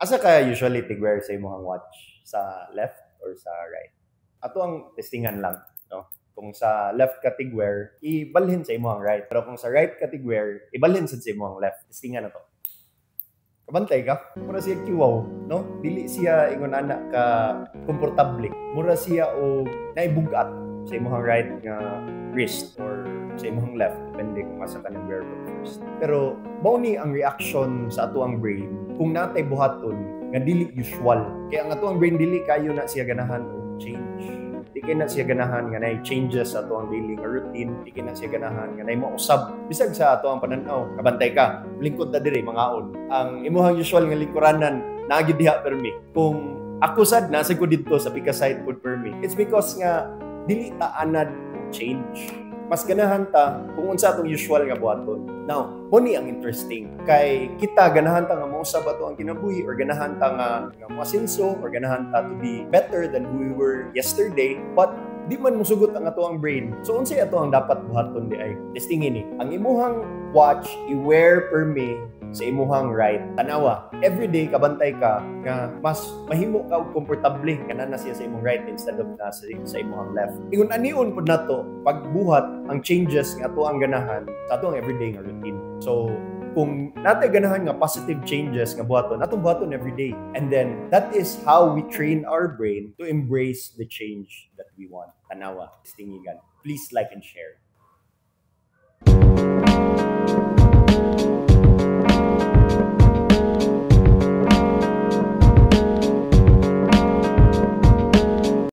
Asa ka usually tigwer sa imong watch? Sa left or sa right? Ato ang testingan lang, no? Kung sa left ka tigwer, ibalhin sa imong right. Pero kung sa right ka tigwer, ibalhin sa imong left. Testingan na to. Kabantay ka, mura siya kiwaw, no? Dili siya ingon ana ka komportable. Mura siya o naibugat sa imong right nga wrist or sa imong left, depende kung asa ka nag-wear first. Pero mao ni ang reaction sa ato ang brain kung natay buhaton nga dili usual. Kaya ang ato ang brain dili kayo na siya ganahan og change. Di kay na siya ganahan nga nay changes sa ato ang daily routine, di kay na siya ganahan nga nay mausab. Bisag sa ato ang pananaw, kabantay ka, lingkod ta diri mangaon. Ang imuhang usual nga lingkuranan naagid diha permi. Kung ako sad nasa ko didto sa Pikasite Food Permi, it's because nga dili ta anad change. Mas ganahan ta kung unsa atong usual nga buhaton. Now, muni ang interesting. Kay kita ganahan ta nga mausab ato ang kinabuhi or ganahan ta nga masinso or ganahan ta to be better than who we were yesterday, but di man musugot ang ato ang brain. So unsay ato ang dapat buhaton di ay testingin ni. Ang imuhang watch i-wear per me sa imuhang right. Tanawa, everyday kabantay ka nga mas mahimo ka og komportable kana na siya sa imong right instead of sa imong left. Ingon anion pud nato pagbuhat ang changes nga ato ang ganahan sa ato ang everyday nga routine. So kung natay ganahan nga positive changes nga buhaton, atong buhaton everyday. And then that is how we train our brain to embrace the change that we want. Tanawa, tingigan. Please like and share.